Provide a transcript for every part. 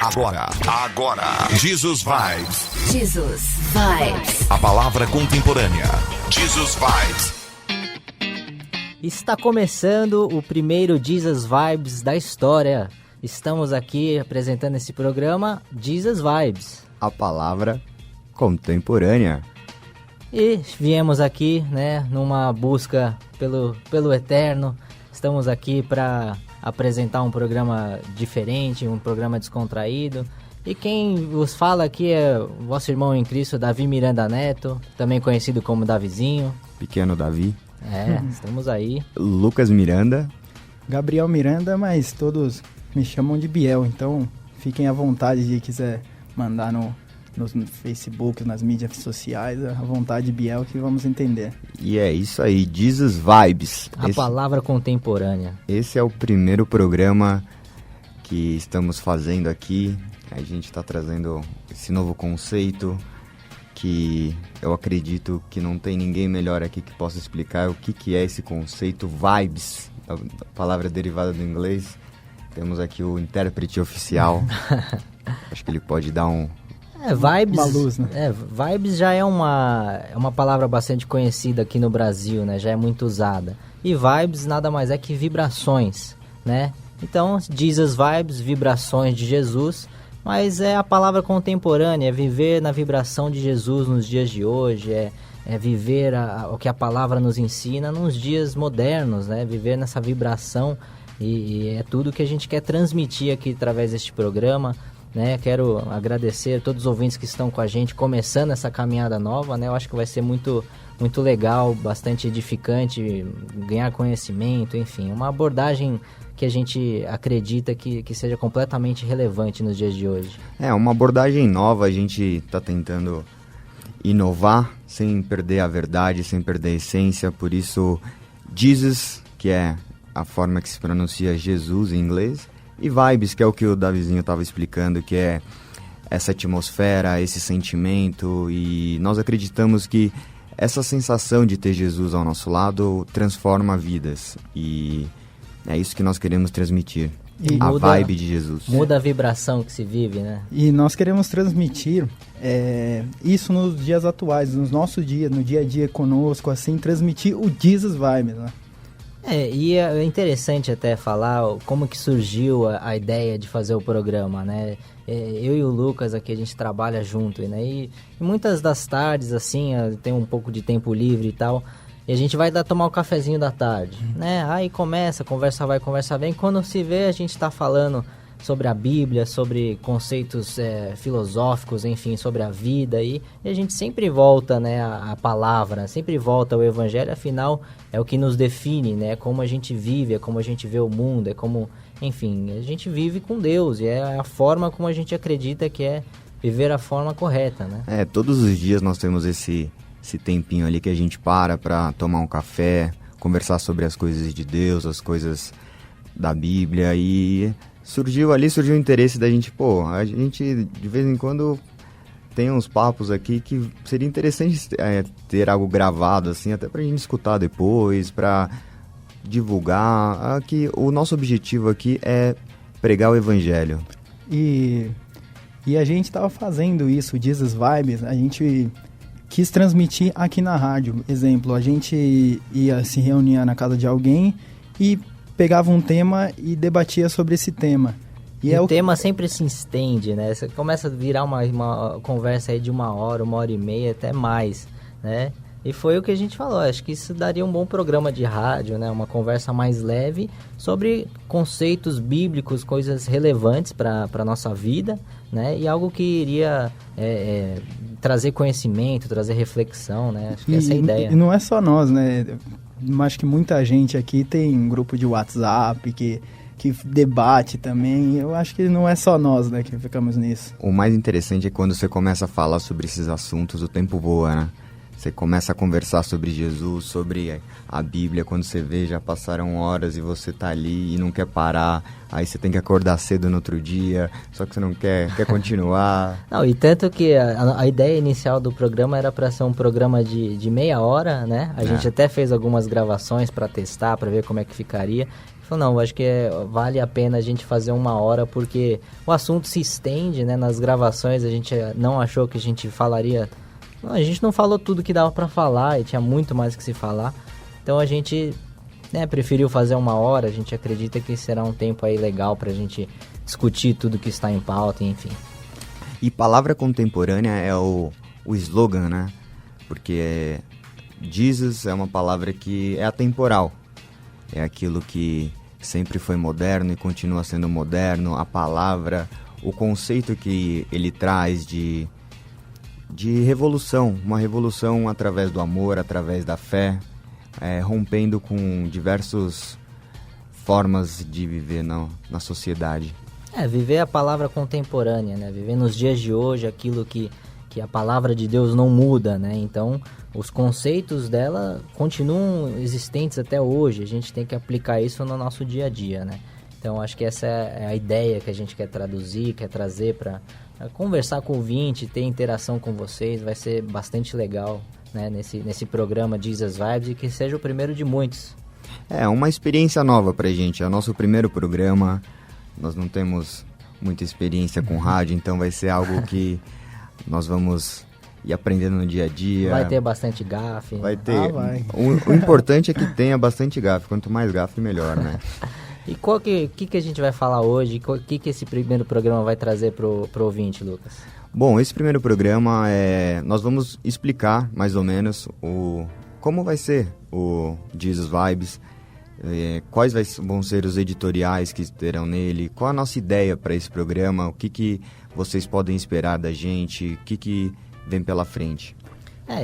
Agora, Jesus Vibes. Jesus Vibes. A palavra contemporânea. Jesus Vibes. Está começando o primeiro Jesus Vibes da história. Estamos aqui apresentando esse programa Jesus Vibes. A palavra contemporânea. E viemos aqui, numa busca pelo eterno. Estamos aqui para apresentar um programa diferente, um programa descontraído. E quem vos fala aqui é o vosso irmão em Cristo, Davi Miranda Neto, também conhecido como Davizinho. Pequeno Davi. Estamos aí. Lucas Miranda. Gabriel Miranda, mas todos me chamam de Biel, então fiquem à vontade de quiser mandar no Facebook, nas mídias sociais, à vontade Biel que vamos entender. E é isso aí, Jesus Vibes. A palavra contemporânea. Esse é o primeiro programa que estamos fazendo aqui. A gente está trazendo esse novo conceito que eu acredito que não tem ninguém melhor aqui que possa explicar o que é esse conceito Vibes, a palavra derivada do inglês. Temos aqui o intérprete oficial. Acho que ele pode dar Vibes, uma luz, né? Vibes já é uma palavra bastante conhecida aqui no Brasil, né? Já é muito usada. E vibes nada mais é que vibrações, né? Então, Jesus Vibes, vibrações de Jesus, mas é a palavra contemporânea, é viver na vibração de Jesus nos dias de hoje, é viver o que a palavra nos ensina nos dias modernos, né? Viver nessa vibração e é tudo que a gente quer transmitir aqui através deste programa. Quero agradecer a todos os ouvintes que estão com a gente, começando essa caminhada nova, né? Eu acho que vai ser muito, muito legal, bastante edificante, ganhar conhecimento, enfim, uma abordagem que a gente acredita que seja completamente relevante nos dias de hoje. Uma abordagem nova, a gente está tentando inovar sem perder a verdade, sem perder a essência, por isso Jesus, que é a forma que se pronuncia Jesus em inglês, e Vibes, que é o que o Davizinho estava explicando, que é essa atmosfera, esse sentimento, e nós acreditamos que essa sensação de ter Jesus ao nosso lado transforma vidas, e é isso que nós queremos transmitir, vibe de Jesus. Muda a vibração que se vive, né? E nós queremos transmitir isso nos dias atuais, nos nossos dias, no dia a dia conosco, assim, transmitir o Jesus Vibes, né? E é interessante até falar como que surgiu a ideia de fazer o programa, né? Eu e o Lucas aqui, a gente trabalha junto, né? E muitas das tardes, assim, tem um pouco de tempo livre e tal, e a gente vai tomar o cafezinho da tarde, né? Aí começa, conversa vai, conversa vem, quando se vê a gente tá falando sobre a Bíblia, sobre conceitos filosóficos, enfim, sobre a vida, e a gente sempre volta, né, a palavra, sempre volta ao Evangelho, afinal é o que nos define, né, como a gente vive, é como a gente vê o mundo, é como, enfim, a gente vive com Deus, e é a forma como a gente acredita que é viver a forma correta, né. Todos os dias nós temos esse tempinho ali que a gente para tomar um café, conversar sobre as coisas de Deus, as coisas da Bíblia, e surgiu o interesse da gente, a gente de vez em quando tem uns papos aqui que seria interessante ter algo gravado, assim, até pra gente escutar depois, pra divulgar, que o nosso objetivo aqui é pregar o Evangelho. E a gente estava fazendo isso, Jesus Vibes, a gente quis transmitir aqui na rádio. Exemplo, a gente ia se reunir na casa de alguém e pegava um tema e debatia sobre esse tema. E o tema sempre se estende, né? Você começa a virar uma conversa aí de 1h, 1h30, até mais, né? E foi o que a gente falou, acho que isso daria um bom programa de rádio, né? Uma conversa mais leve sobre conceitos bíblicos, coisas relevantes para a nossa vida, né? E algo que iria trazer conhecimento, trazer reflexão, né? Acho que essa é a ideia. E não é só nós, né? Acho que muita gente aqui tem um grupo de WhatsApp que debate também. Eu acho que não é só nós, né, que ficamos nisso. O mais interessante é quando você começa a falar sobre esses assuntos, o tempo voa, né? Você começa a conversar sobre Jesus, sobre a Bíblia, quando você vê, já passaram horas e você tá ali e não quer parar, aí você tem que acordar cedo no outro dia, só que você não quer continuar. Não, e tanto que a ideia inicial do programa era para ser um programa de meia hora, né? A gente até fez algumas gravações para testar, para ver como é que ficaria. Falou, não, acho que vale a pena a gente fazer 1 hora, porque o assunto se estende, né? Nas gravações a gente não achou que a gente falaria... Não, a gente não falou tudo que dava para falar e tinha muito mais que se falar. Então a gente, né, preferiu fazer 1 hora, a gente acredita que será um tempo aí legal pra gente discutir tudo que está em pauta, enfim. E palavra contemporânea é o slogan, né? Porque Jesus é uma palavra que é atemporal. É aquilo que sempre foi moderno e continua sendo moderno. A palavra, o conceito que ele traz de revolução. Uma revolução através do amor, através da fé. Rompendo com diversas formas de viver na sociedade. Viver a palavra contemporânea, né? Viver nos dias de hoje aquilo que a palavra de Deus não muda, né? Então, os conceitos dela continuam existentes até hoje. A gente tem que aplicar isso no nosso dia a dia, né? Então, acho que essa é a ideia que a gente quer traduzir, quer trazer para conversar com o ouvinte, ter interação com vocês. Vai ser bastante legal, né? Nesse programa Jesus Vibes, e que seja o primeiro de muitos. É uma experiência nova pra gente. É o nosso primeiro programa. Nós não temos muita experiência com rádio, então vai ser algo que nós vamos ir aprendendo no dia a dia. Vai ter bastante gafe. Vai ter. Vai. O importante é que tenha bastante gafe. Quanto mais gafe, melhor, né? E qual que a gente vai falar hoje? O que esse primeiro programa vai trazer pro ouvinte, Lucas? Bom, esse primeiro programa nós vamos explicar mais ou menos como vai ser o Jesus Vibes, quais vão ser os editoriais que terão nele, qual a nossa ideia para esse programa, o que vocês podem esperar da gente, o que vem pela frente.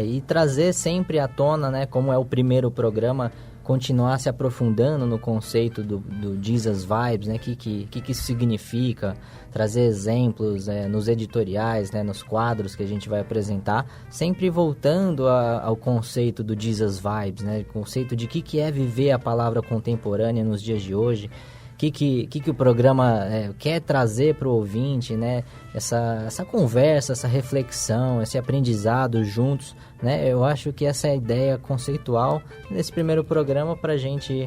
E trazer sempre à tona, né, como é o primeiro programa, continuar se aprofundando no conceito do Jesus Vibes, né, que isso significa, trazer exemplos nos editoriais, né, nos quadros que a gente vai apresentar, sempre voltando ao conceito do Jesus Vibes, né, conceito de que é viver a palavra contemporânea nos dias de hoje, que o programa quer trazer para o ouvinte, né? Essa conversa, essa reflexão, esse aprendizado juntos, né? Eu acho que essa é a ideia conceitual desse primeiro programa para a gente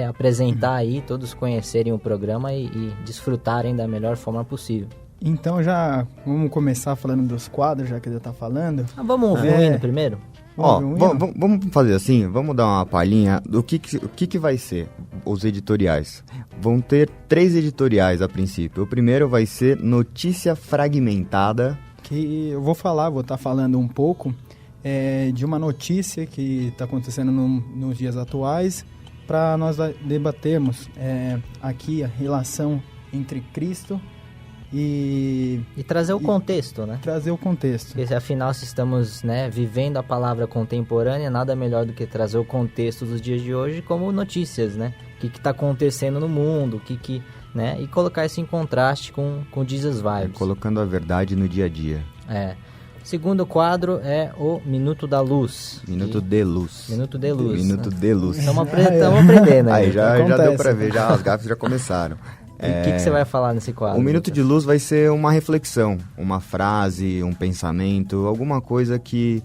apresentar aí, todos conhecerem o programa e desfrutarem da melhor forma possível. Então já vamos começar falando dos quadros, já que ele está falando. Vamos ouvir o hino primeiro? Vamos fazer assim, vamos dar uma palhinha do que vai ser os editoriais. Vão ter 3 editoriais a princípio. O primeiro vai ser Notícia Fragmentada. Que eu vou estar falando um pouco de uma notícia que está acontecendo nos dias atuais, para nós debatermos aqui a relação entre Cristo e trazer o contexto, né? Trazer o contexto. Porque, afinal, se estamos, né, vivendo a palavra contemporânea, nada melhor do que trazer o contexto dos dias de hoje como notícias, né? O que está acontecendo no mundo, né? E colocar isso em contraste com Jesus Vibes. Colocando a verdade no dia a dia. O segundo quadro é o Minuto da Luz. Minuto de Luz. Minuto de Luz. Minuto de Luz. Estamos aprendendo. Aí já deu para ver, as gafes já começaram. E o que você vai falar nesse quadro? O Minuto de Luz vai ser uma reflexão, uma frase, um pensamento, alguma coisa que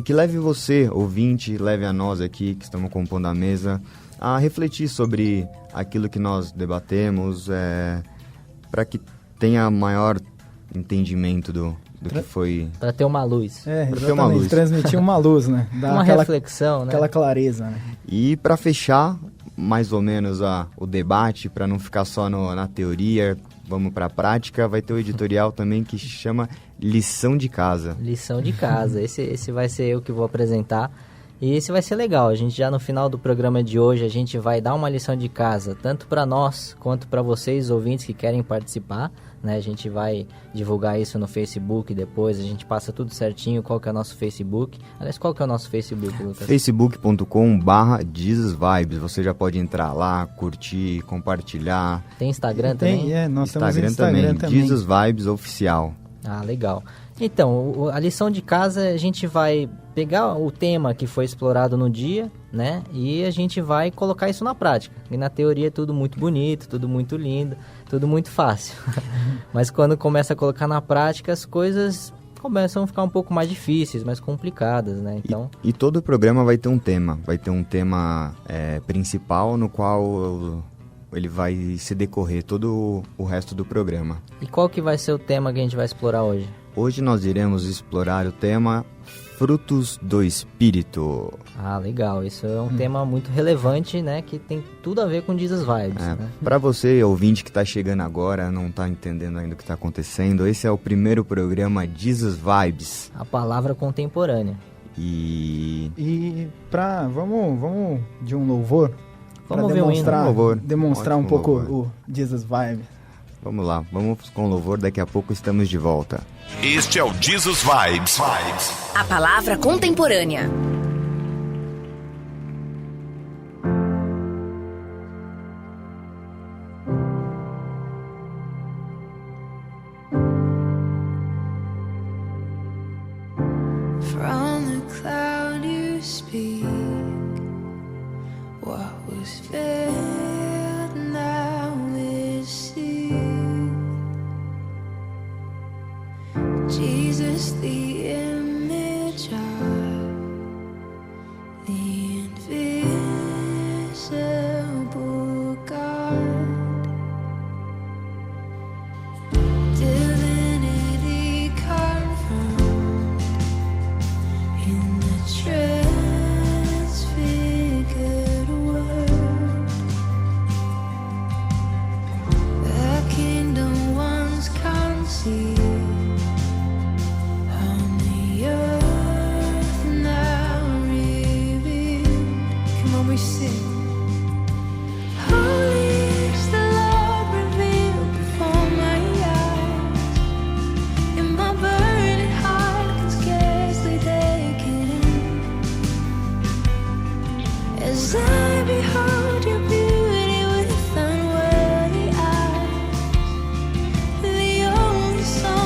que leve você, ouvinte, leve a nós aqui que estamos compondo a mesa, a refletir sobre aquilo que nós debatemos, para que tenha maior entendimento do que foi... Para ter uma luz. Exatamente, transmitir uma luz, né? Dar uma reflexão, né? Aquela clareza, né? E para fechar mais ou menos o debate, para não ficar só na teoria, vamos para a prática, vai ter o editorial também que chama Lição de Casa. Lição de Casa, esse vai ser eu que vou apresentar. E esse vai ser legal, a gente já no final do programa de hoje, a gente vai dar uma lição de casa, tanto para nós, quanto para vocês, ouvintes que querem participar, né? A gente vai divulgar isso no Facebook depois, a gente passa tudo certinho, qual que é o nosso Facebook. Aliás, qual que é o nosso Facebook, Lucas? facebook.com/JesusVibes, você já pode entrar lá, curtir, compartilhar. Tem Instagram também? Nós temos Instagram também. Jesus Vibes Oficial. Ah, legal. Então, a lição de casa, a gente vai pegar o tema que foi explorado no dia, né? E a gente vai colocar isso na prática. E na teoria é tudo muito bonito, tudo muito lindo, tudo muito fácil. Mas quando começa a colocar na prática, as coisas começam a ficar um pouco mais difíceis, mais complicadas, né? Então, E todo o programa vai ter um tema. Vai ter um tema principal no qual ele vai se decorrer todo o resto do programa. e qual que vai ser o tema que a gente vai explorar hoje? Hoje nós iremos explorar o tema Frutos do Espírito. Ah, legal. Isso é um tema muito relevante, né? Que tem tudo a ver com Jesus Vibes, né? Para você, ouvinte que está chegando agora, não está entendendo ainda o que está acontecendo, esse é o primeiro programa Jesus Vibes. A palavra contemporânea. E Vamos de um louvor? Vamos Pra ver um hino. demonstrar um Ótimo pouco louvor. o Jesus Vibe. Vamos lá, vamos com louvor, daqui a pouco estamos de volta. Este é o Jesus Vibes. A palavra contemporânea. From the cloud you speak, what was veiled now is seen. Jesus, the image of the invisible God. Divinity confirmed in the transfigured word. The kingdom once conceived on the earth now revealed. Come on, we sing. Holy is the Lord revealed before my eyes, and my burning heart can scarcely take it in. As I behold your beauty with unworthy eyes, the only song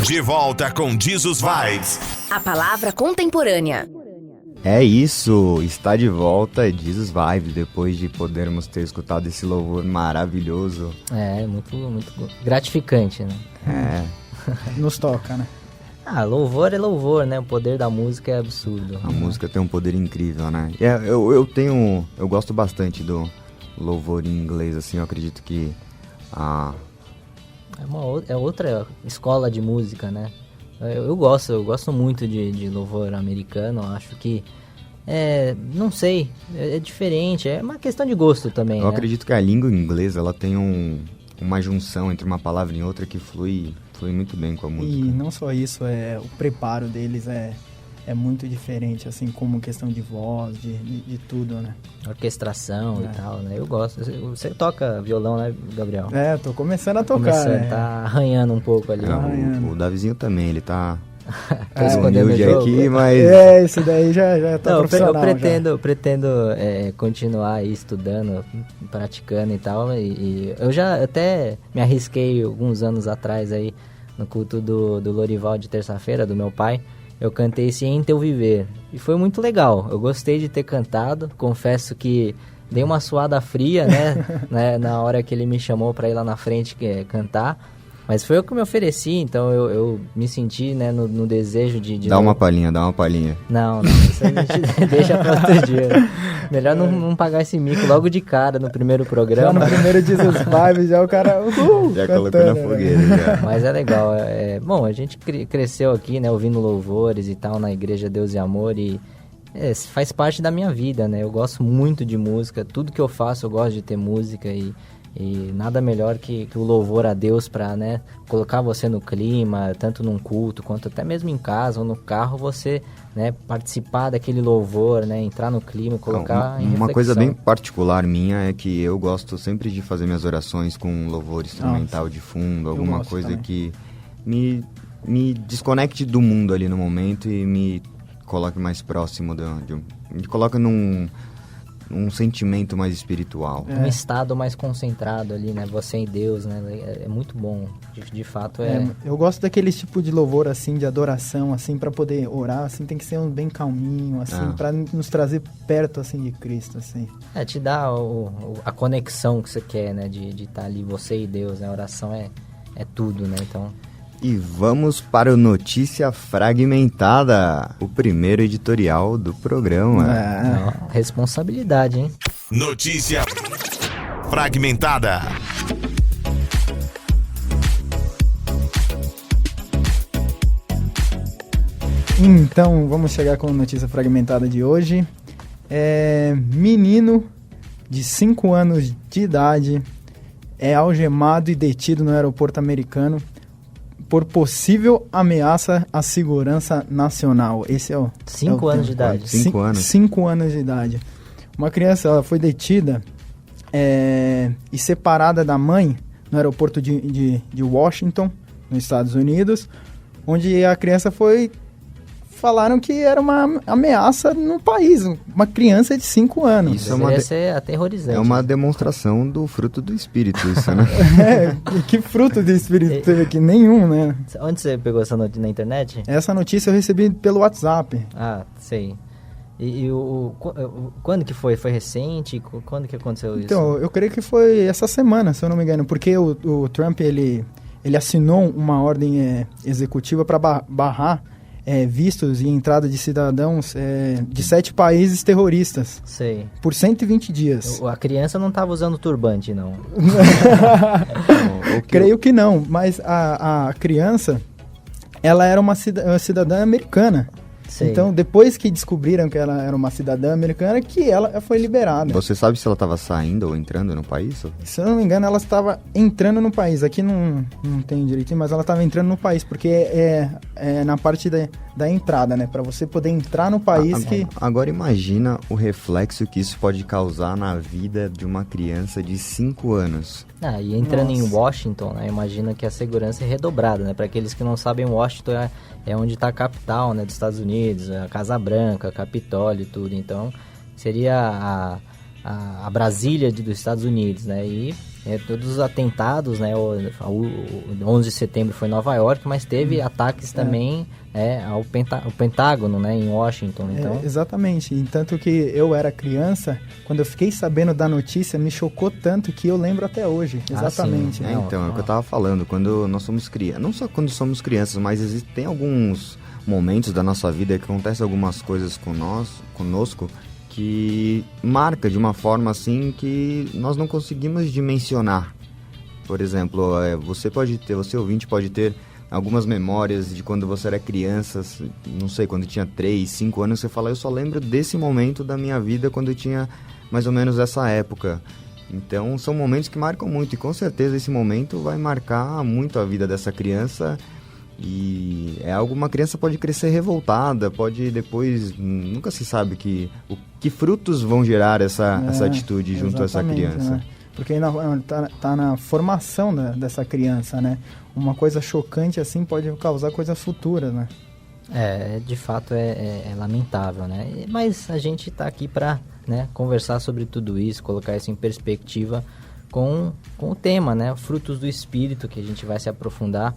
De volta com Jesus Vibes. A palavra contemporânea. É isso, está de volta Jesus Vibes, depois de podermos ter escutado esse louvor maravilhoso. É, muito, muito gratificante, né? Nos toca, né? Ah, louvor é louvor, né? O poder da música é absurdo. A música tem um poder incrível, né? Eu gosto bastante do louvor em inglês, assim, eu acredito que É outra escola de música, né? Eu gosto muito de louvor americano, acho que, não sei, é diferente, é uma questão de gosto também, Eu né? acredito que a língua inglesa, ela tem uma junção entre uma palavra e outra que flui muito bem com a música. E não só isso, o preparo deles é muito diferente, assim, como questão de voz, de tudo, né? Orquestração e tal, né? Eu gosto. Você toca violão, né, Gabriel? Tô começando a tocar, Começando, né? tá arranhando um pouco ali. O Davizinho também, ele tá Tá escondendo o humilde jogo. aqui, mas... Isso daí já tá Não, profissional. eu pretendo continuar aí estudando, praticando e tal. E eu já até me arrisquei alguns anos atrás aí no culto do Lorival de terça-feira, do meu pai. Eu cantei esse Em Teu Viver e foi muito legal. Eu gostei de ter cantado. Confesso que dei uma suada fria, né, na hora que ele me chamou para ir lá na frente cantar. Mas foi eu que me ofereci, então eu me senti, né, no desejo de... Dá uma palhinha. Não, isso a gente deixa pra outro dia. Melhor não pagar esse mico logo de cara no primeiro Já programa. no primeiro Jesus Vibes, já o cara... Já cantando, colocou na né? fogueira, já. Mas é legal. Bom, a gente cresceu aqui, né, ouvindo louvores e tal, na Igreja Deus e Amor e faz parte da minha vida, né? Eu gosto muito de música, tudo que eu faço eu gosto de ter música e nada melhor que o louvor a Deus para, né, colocar você no clima, tanto num culto quanto até mesmo em casa ou no carro, você, né, participar daquele louvor, né, entrar no clima, colocar em reflexão. Uma coisa bem particular minha é que eu gosto sempre de fazer minhas orações com louvor instrumental de fundo, alguma gosto coisa também. que me desconecte do mundo ali no momento e me coloque mais próximo me coloca num sentimento mais espiritual. Um estado mais concentrado ali, né, você em Deus, né, é muito bom, de fato Eu gosto daquele tipo de louvor, assim, de adoração, assim, pra poder orar, assim, tem que ser um bem calminho, assim, pra nos trazer perto, assim, de Cristo, assim. te dá a conexão que você quer, né, de estar ali, você e Deus, né, a oração é tudo, né, então... E vamos para o Notícia Fragmentada, o primeiro editorial do programa. Não, responsabilidade, hein? Notícia Fragmentada. Então, vamos chegar com a notícia fragmentada de hoje. Menino de 5 anos de idade é algemado e detido no aeroporto americano por possível ameaça à segurança nacional. Esse é o 5 anos de idade. 5 anos. 5 anos de idade. Uma criança, ela foi detida e separada da mãe no aeroporto de Washington, nos Estados Unidos, onde a criança foi... Falaram que era uma ameaça no país, uma criança de 5 anos. Isso Deveria ser aterrorizante. É uma demonstração do fruto do Espírito, isso, né? Que fruto de espírito teve aqui? Nenhum, né? Onde você pegou essa notícia? Na internet? Essa notícia eu recebi pelo WhatsApp. Ah, sei. E quando que foi? Foi recente? Quando que aconteceu isso? Então, eu creio que foi essa semana, se eu não me engano, porque o Trump, ele assinou uma ordem executiva para barrar vistos e entrada de cidadãos de 7 países terroristas Sei. por 120 dias. A criança não estava usando turbante, não. Creio que não, mas a criança, ela era uma cidadã americana. Sei. Então, depois que descobriram que ela era uma cidadã americana, que ela foi liberada. Você sabe se ela estava saindo ou entrando no país? Se eu não me engano, ela estava entrando no país. Aqui não tem direitinho, mas ela estava entrando no país, porque é na parte da entrada, né? Para você poder entrar no país Agora imagina o reflexo que isso pode causar na vida de uma criança de 5 anos. E entrando em Nossa. Washington, né, imagina que a segurança é redobrada, né? Para aqueles que não sabem, Washington é onde está a capital, né, dos Estados Unidos, a Casa Branca, Capitólio e tudo. Então, seria a Brasília dos Estados Unidos, né? E todos os atentados, né? O 11 de setembro foi em Nova York, mas teve ataques também ao Pentágono, né? Em Washington, então... Exatamente, e tanto que eu era criança, quando eu fiquei sabendo da notícia, me chocou tanto que eu lembro até hoje, exatamente. sim. Então, é o que eu tava falando, quando nós somos crianças, não só quando somos crianças, mas tem alguns momentos da nossa vida que acontecem algumas coisas conosco, que marca de uma forma assim que nós não conseguimos dimensionar. Por exemplo, você ouvinte pode ter algumas memórias de quando você era criança, não sei, quando tinha 3, 5 anos, você fala, eu só lembro desse momento da minha vida quando eu tinha mais ou menos essa época. Então, são momentos que marcam muito, e com certeza esse momento vai marcar muito a vida dessa criança. E é algo, uma criança pode crescer revoltada, pode depois, nunca se sabe que frutos vão gerar essa atitude junto a essa criança. Né? Porque ainda tá na formação dessa criança, né? Uma coisa chocante assim pode causar coisas futuras, né? De fato é lamentável, né? Mas a gente tá aqui para, né, conversar sobre tudo isso, colocar isso em perspectiva com o tema, né? Frutos do Espírito, que a gente vai se aprofundar.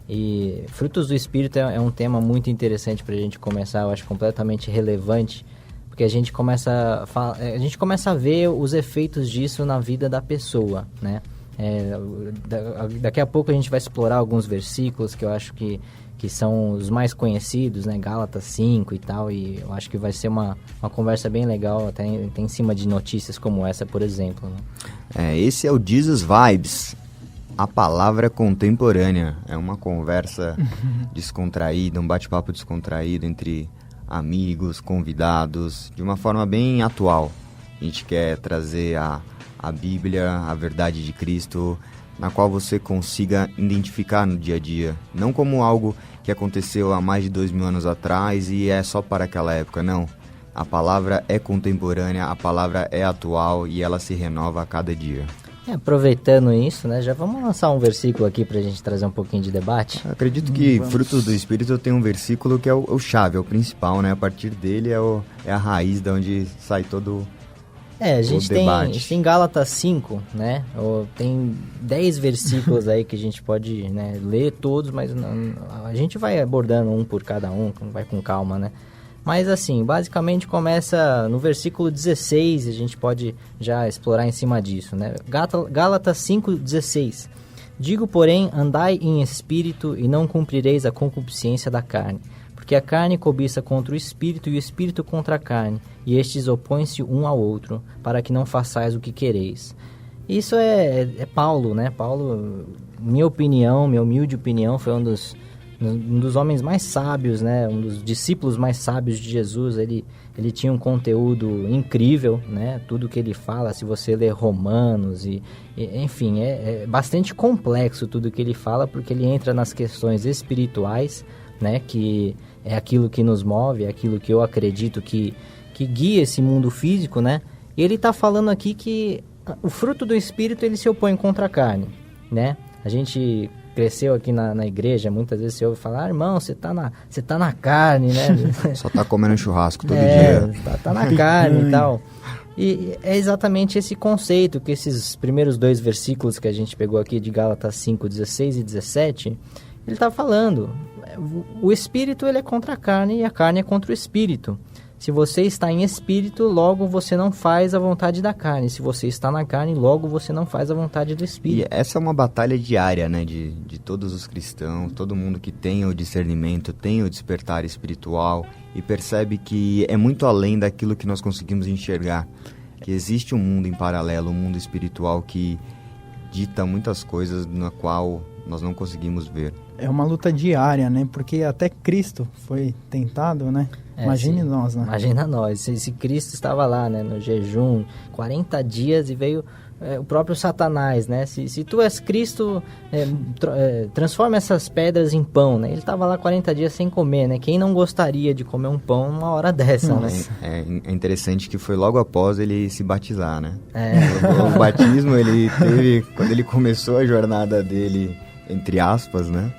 E frutos do Espírito é um tema muito interessante para a gente começar, eu acho completamente relevante, porque a gente começa a ver os efeitos disso na vida da pessoa, né? Daqui a pouco a gente vai explorar alguns versículos que eu acho que são os mais conhecidos, né? Gálatas 5 e tal, e eu acho que vai ser uma conversa bem legal, até em cima de notícias como essa, por exemplo, né? Esse é o Jesus Vibes. A palavra contemporânea. É uma conversa descontraída, um bate-papo descontraído entre amigos, convidados, de uma forma bem atual. A gente quer trazer a Bíblia, a verdade de Cristo, na qual você consiga identificar no dia a dia. Não como algo que aconteceu há mais de 2000 anos atrás e é só para aquela época, não. A palavra é contemporânea, a palavra é atual e ela se renova a cada dia. Aproveitando isso, né, já vamos lançar um versículo aqui pra gente trazer um pouquinho de debate? Acredito que Frutos do Espírito tem um versículo que é o chave, é o principal, né? A partir dele é a raiz de onde sai todo a gente o debate. Tem Gálatas 5, né? Tem 10 versículos aí que a gente pode, né, ler todos, mas a gente vai abordando um por cada um, vai com calma, né? Mas assim, basicamente começa no versículo 16, a gente pode já explorar em cima disso, né? Gálatas 5:16. Digo, porém, andai em espírito e não cumprireis a concupiscência da carne, porque a carne cobiça contra o espírito e o espírito contra a carne, e estes opõem-se um ao outro, para que não façais o que quereis. Isso é Paulo, né? Paulo, minha humilde opinião, foi um dos homens mais sábios, né? Um dos discípulos mais sábios de Jesus. Ele tinha um conteúdo incrível, né? Tudo que ele fala, se você ler Romanos enfim, é bastante complexo tudo que ele fala, porque ele entra nas questões espirituais, né? Que é aquilo que nos move, é aquilo que eu acredito que guia esse mundo físico, né? E ele está falando aqui que o fruto do Espírito, ele se opõe contra a carne, né? A gente cresceu aqui na igreja, muitas vezes você ouve falar, irmão, você tá na carne, né? Só tá comendo churrasco todo dia. Tá na carne e tal. E é exatamente esse conceito que esses primeiros 2 versículos que a gente pegou aqui de Gálatas 5:16 e 17, ele tá falando. O espírito, ele é contra a carne e a carne é contra o espírito. Se você está em espírito, logo você não faz a vontade da carne. Se você está na carne, logo você não faz a vontade do espírito. E essa é uma batalha diária, né, de todos os cristãos, todo mundo que tem o discernimento, tem o despertar espiritual e percebe que é muito além daquilo que nós conseguimos enxergar. Que existe um mundo em paralelo, um mundo espiritual que dita muitas coisas na qual nós não conseguimos ver. É uma luta diária, né? Porque até Cristo foi tentado, né? Imagine nós, né? Imagina nós. Se Cristo estava lá, né, no jejum, 40 dias e veio o próprio Satanás, né? Se tu és Cristo, transforma essas pedras em pão, né? Ele estava lá 40 dias sem comer, né? Quem não gostaria de comer um pão numa hora dessa, né? É interessante que foi logo após ele se batizar, né? O batismo ele teve quando ele começou a jornada dele, entre aspas, né?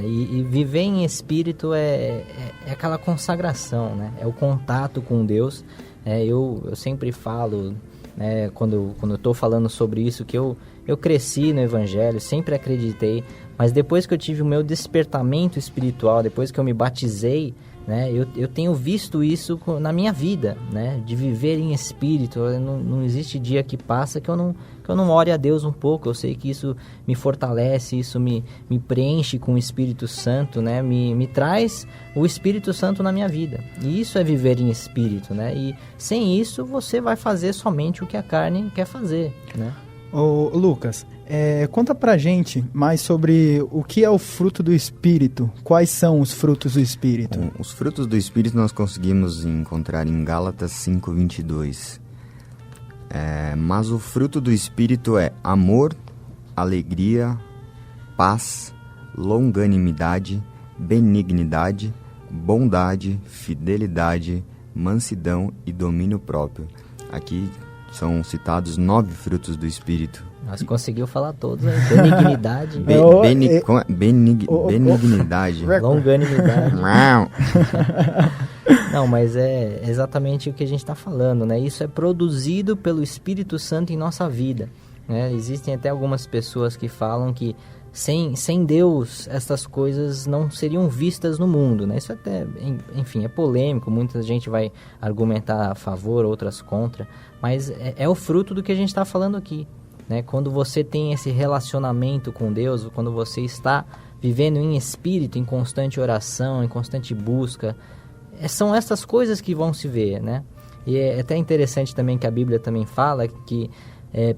E viver em espírito é aquela consagração, né? É o contato com Deus. Eu sempre falo, né, quando eu estou falando sobre isso, que eu cresci no Evangelho, sempre acreditei, mas depois que eu tive o meu despertamento espiritual, depois que eu me batizei, né, eu tenho visto isso na minha vida, né, de viver em espírito. Não existe dia que passa que eu não ore a Deus um pouco. Eu sei que isso me fortalece, isso me preenche com o Espírito Santo, né, me traz o Espírito Santo na minha vida. E isso é viver em espírito, né, e sem isso você vai fazer somente o que a carne quer fazer, né. Ô, Lucas, conta pra gente mais sobre o que é o fruto do Espírito. Quais são os frutos do Espírito? Bom, os frutos do Espírito nós conseguimos encontrar em Gálatas 5:22. Mas o fruto do Espírito é amor, alegria, paz, longanimidade, benignidade, bondade, fidelidade, mansidão e domínio próprio. Aqui são citados 9 frutos do Espírito. Nós conseguiu falar todos, né? Benignidade, Benignidade. longanimidade. Não, mas é exatamente o que a gente está falando, né? Isso é produzido pelo Espírito Santo em nossa vida, né? Existem até algumas pessoas que falam que sem Deus essas coisas não seriam vistas no mundo, né? Isso até, enfim, é polêmico, muita gente vai argumentar a favor, outras contra, mas é o fruto do que a gente está falando aqui, né? Quando você tem esse relacionamento com Deus, quando você está vivendo em espírito, em constante oração, em constante busca, são essas coisas que vão se ver, né? E é até interessante também que a Bíblia também fala que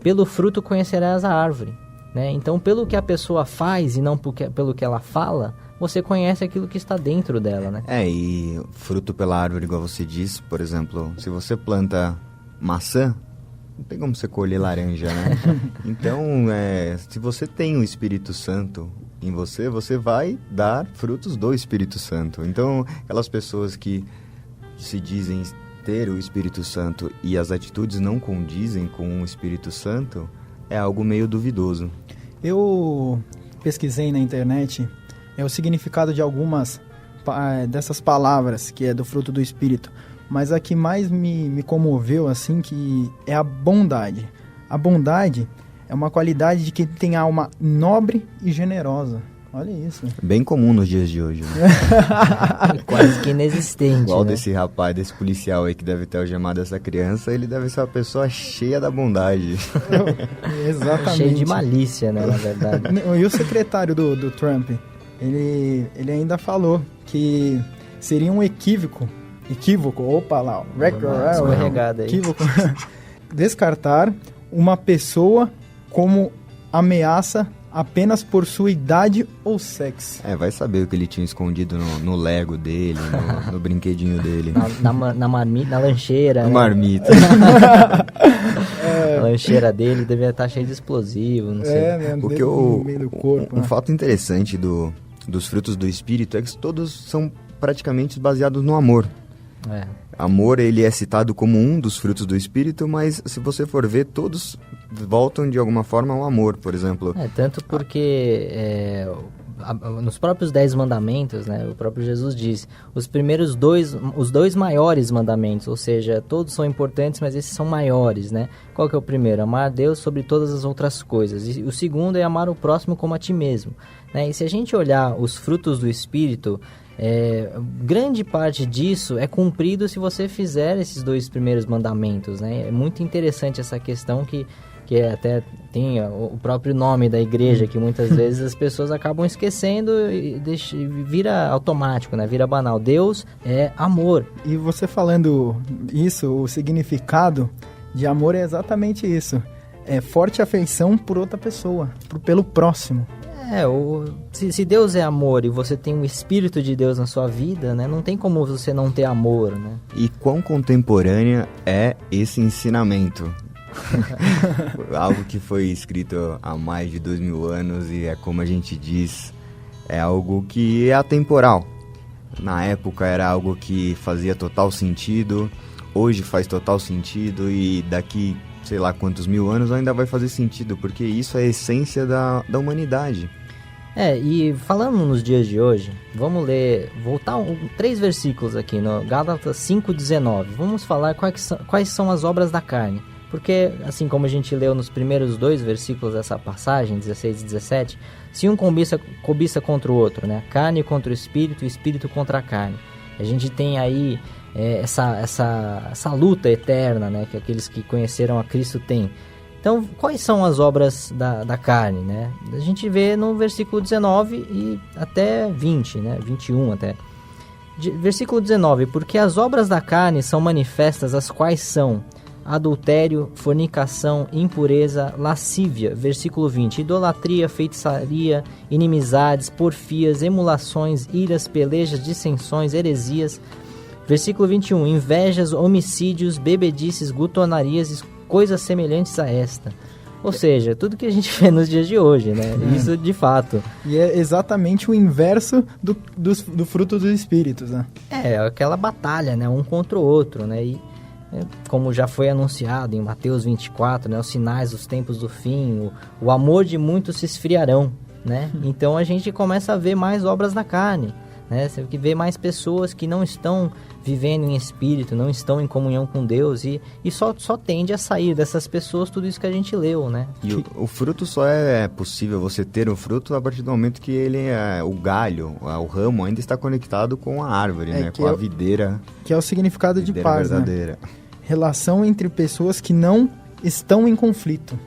pelo fruto conhecerás a árvore, né? Então, pelo que a pessoa faz e não pelo que ela fala, você conhece aquilo que está dentro dela, né? E fruto pela árvore, igual você disse, por exemplo, se você planta maçã, não tem como você colher laranja, né? Então, se você tem o Espírito Santo em você, você vai dar frutos do Espírito Santo. Então, aquelas pessoas que se dizem ter o Espírito Santo e as atitudes não condizem com o Espírito Santo, é algo meio duvidoso. Eu pesquisei na internet o significado de algumas dessas palavras que é do fruto do Espírito, mas a que mais me comoveu, assim, que é a bondade. A bondade é uma qualidade de quem tem alma nobre e generosa. Olha isso. Bem comum nos dias de hoje, né? Quase que inexistente, Igual né? desse rapaz, desse policial aí que deve ter algemado essa criança, ele deve ser uma pessoa cheia da bondade. Exatamente. Cheio de malícia, né, na verdade. E o secretário do Trump, ele ainda falou que seria um equívoco, opa lá, Escorregada aí. equívoco, descartar uma pessoa como ameaça apenas por sua idade ou sexo. Vai saber o que ele tinha escondido no Lego dele, no brinquedinho dele. Na marmita, na lancheira, No né? marmita. A lancheira dele devia estar cheia de explosivo, não sei. Né? Porque No meio do corpo, um né? fato interessante dos frutos do Espírito é que todos são praticamente baseados no amor. Amor, ele é citado como um dos frutos do Espírito, mas se você for ver, todos voltam de alguma forma ao amor, por exemplo. Tanto porque nos próprios 10 mandamentos, né, o próprio Jesus diz, os dois maiores mandamentos, ou seja, todos são importantes, mas esses são maiores, né? Qual que é o primeiro? Amar a Deus sobre todas as outras coisas. E o segundo é amar o próximo como a ti mesmo, né? E se a gente olhar os frutos do Espírito, grande parte disso é cumprido se você fizer esses 2 primeiros mandamentos, né? É muito interessante essa questão que até tem o próprio nome da igreja, que muitas vezes as pessoas acabam esquecendo e vira automático, né? Vira banal. Deus é amor. E você falando isso, o significado de amor é exatamente isso. É forte afeição por outra pessoa, pelo próximo. Se Deus é amor e você tem o Espírito de Deus na sua vida, né? Não tem como você não ter amor, né? E quão contemporânea é esse ensinamento? Algo que foi escrito há mais de 2000 anos e como a gente diz, é algo que é atemporal. Na época era algo que fazia total sentido, hoje faz total sentido e daqui sei lá quantos mil anos ainda vai fazer sentido, porque isso é a essência da humanidade. E falando nos dias de hoje, vamos voltar 3 versículos aqui, no Gálatas 5:19. Vamos falar quais são as obras da carne. Porque, assim como a gente leu nos primeiros 2 versículos dessa passagem, 16 e 17, se um cobiça contra o outro, né? Carne contra o espírito contra a carne. A gente tem aí essa luta eterna, né? Que aqueles que conheceram a Cristo têm. Então, quais são as obras da carne, né? A gente vê no versículo 19 e até 20, né? 21 até. Versículo 19, porque as obras da carne são manifestas, as quais são adultério, fornicação, impureza, lascívia. Versículo 20, idolatria, feitiçaria, inimizades, porfias, emulações, iras, pelejas, dissensões, heresias. Versículo 21, invejas, homicídios, bebedices, glutonarias e coisas semelhantes a esta. Ou seja, tudo que a gente vê nos dias de hoje, né? Isso de fato. E é exatamente o inverso do fruto dos espíritos, né? É, aquela batalha, né? Um contra o outro, né? E como já foi anunciado em Mateus 24, né? Os sinais dos tempos do fim, o amor de muitos se esfriarão, né? Então a gente começa a ver mais obras da carne, né? Você vê mais pessoas que não estão vivendo em espírito, não estão em comunhão com Deus e só tende a sair dessas pessoas tudo isso que a gente leu, né? E o fruto só é possível você ter o fruto a partir do momento que ele o galho, o ramo ainda está conectado com a árvore, né? Com a videira. Que é o significado de paz, verdadeira. Né? Relação entre pessoas que não estão em conflito.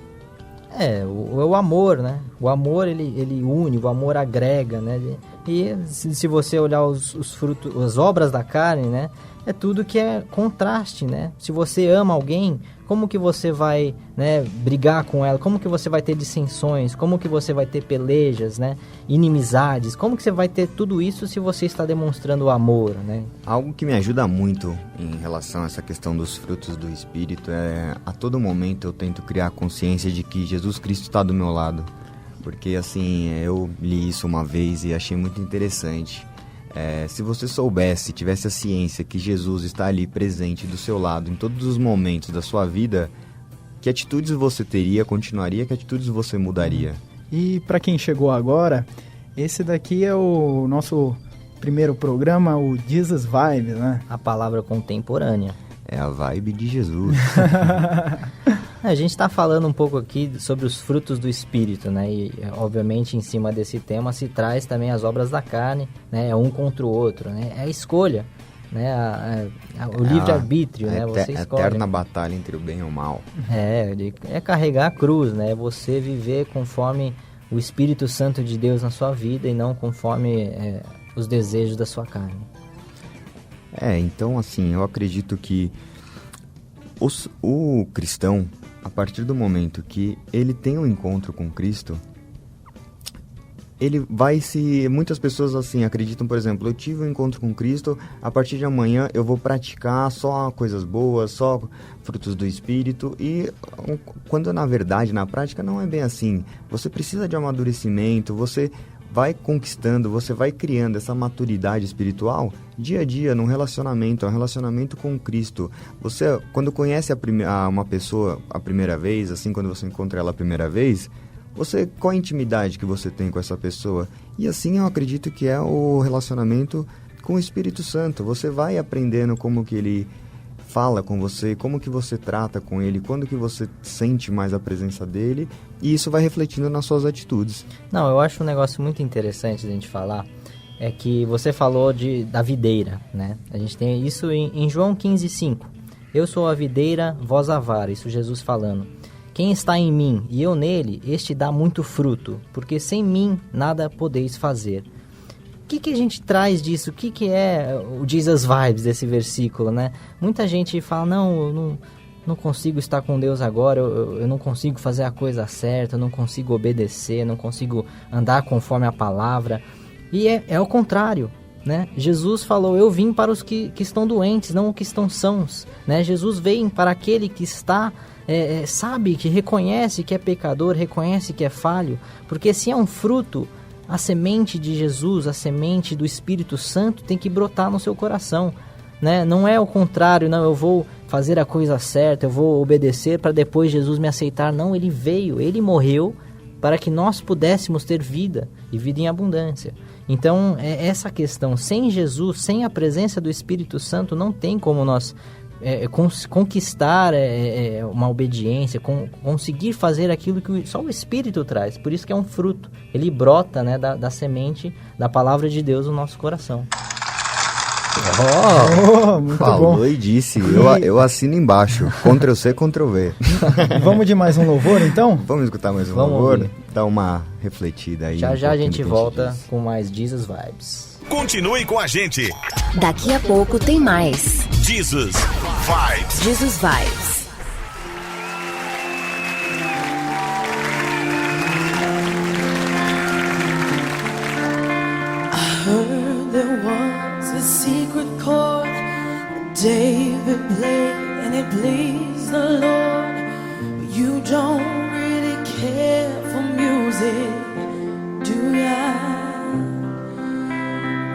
O amor, né? O amor, ele une, o amor agrega, né? E se você olhar os frutos, as obras da carne, né? É tudo que é contraste, né? Se você ama alguém, como que você vai, né, brigar com ela? Como que você vai ter dissensões? Como que você vai ter pelejas, né? Inimizades? Como que você vai ter tudo isso se você está demonstrando o amor, né? Algo que me ajuda muito em relação a essa questão dos frutos do Espírito é, a todo momento eu tento criar consciência de que Jesus Cristo está do meu lado. Porque, assim, eu li isso uma vez e achei muito interessante. Se você soubesse, tivesse a ciência que Jesus está ali presente do seu lado em todos os momentos da sua vida, que atitudes você teria, continuaria, que atitudes você mudaria? E para quem chegou agora, esse daqui é o nosso primeiro programa, o Jesus Vibes, né? A palavra contemporânea. É a vibe de Jesus. A gente está falando um pouco aqui sobre os frutos do Espírito, né? E, obviamente, em cima desse tema se traz também as obras da carne, né? Um contra o outro, né? É a escolha, né? O livre-arbítrio, né? Você escolhe. A eterna batalha entre o bem e o mal. É carregar a cruz, né? Você viver conforme o Espírito Santo de Deus na sua vida e não conforme os desejos da sua carne. Então, assim, eu acredito que o cristão, a partir do momento que ele tem um encontro com Cristo, ele vai se... Muitas pessoas, assim, acreditam, por exemplo, eu tive um encontro com Cristo, a partir de amanhã eu vou praticar só coisas boas, só frutos do Espírito, e quando, na verdade, na prática, não é bem assim. Você precisa de amadurecimento, você vai conquistando, você vai criando essa maturidade espiritual dia a dia num relacionamento, é um relacionamento com Cristo. Você, quando conhece uma pessoa a primeira vez, assim, quando você encontra ela a primeira vez, qual a intimidade que você tem com essa pessoa? E assim eu acredito que é o relacionamento com o Espírito Santo. Você vai aprendendo como que ele fala com você, como que você trata com ele, quando que você sente mais a presença dele, e isso vai refletindo nas suas atitudes. Não, eu acho um negócio muito interessante de a gente falar, é que você falou da videira, né? A gente tem isso em João 15:5. Eu sou a videira, vós a vara, isso Jesus falando. Quem está em mim e eu nele, este dá muito fruto, porque sem mim nada podeis fazer. O que a gente traz disso? O que é o Jesus Vibes desse versículo, né? Muita gente fala, eu não consigo estar com Deus agora, eu não consigo fazer a coisa certa, eu não consigo obedecer, não consigo andar conforme a palavra. E é o contrário, né? Jesus falou, eu vim para os que estão doentes, não os que estão sãos, né? Jesus veio para aquele que está... sabe, que reconhece que é pecador, reconhece que é falho, porque se é um fruto... A semente de Jesus, a semente do Espírito Santo tem que brotar no seu coração, né? Não é o contrário, não, eu vou fazer a coisa certa, eu vou obedecer para depois Jesus me aceitar. Não, ele veio, ele morreu para que nós pudéssemos ter vida e vida em abundância. Então, essa questão, sem Jesus, sem a presença do Espírito Santo, não tem como nós conquistar uma obediência, conseguir fazer aquilo que só o Espírito traz. Por isso que é um fruto. Ele brota, né, da semente da palavra de Deus no nosso coração. Muito Falou bom. e disse. Eu assino embaixo. Ctrl-C, Ctrl-V. Vamos de mais um louvor, então? Vamos escutar mais um Vamos louvor? ouvir. Dar uma refletida aí. Já um já a pouquinho gente do que volta disse. com mais Jesus Vibes. Continue com a gente. Daqui a pouco tem mais Jesus Vibes. Jesus Vibes. Heard there was a secret chord that David played and it pleased the Lord. But you don't really care for music, do ya?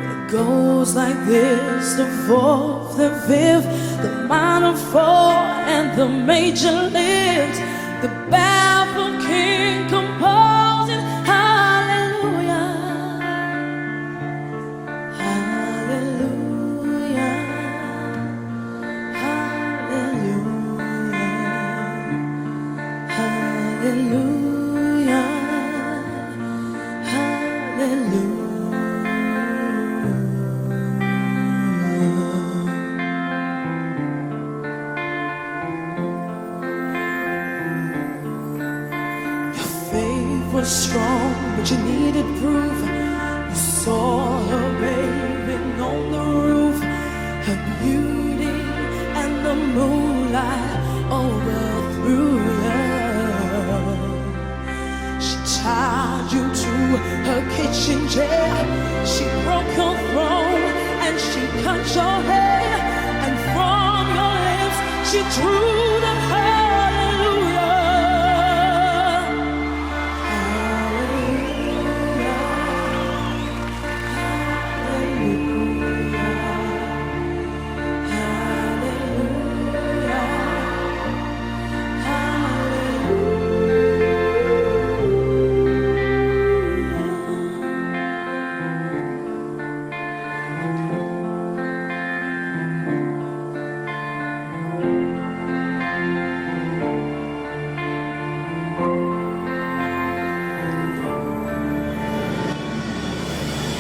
It goes like this: the fourth, the fifth, the minor four, and the major lift. The baffled king composing hallelujah. Hallelujah, hallelujah, hallelujah, hallelujah. Your faith was strong, but you needed proof. You saw her bathing on the roof, her beauty and the moonlight overthrew her. She tied you to her kitchen chair, she broke your throne and she cut your hair, and from your lips she drew the hallelujah.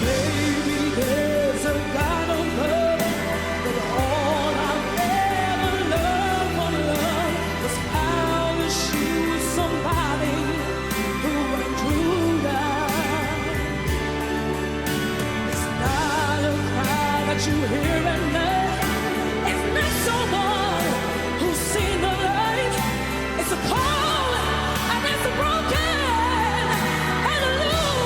Maybe there's a God of love, but all I've ever learned from love was how to shoot somebody who went through that. It's not a cry that you hear at night. It's not someone who's seen the light. It's a call and it's a broken. Hallelujah.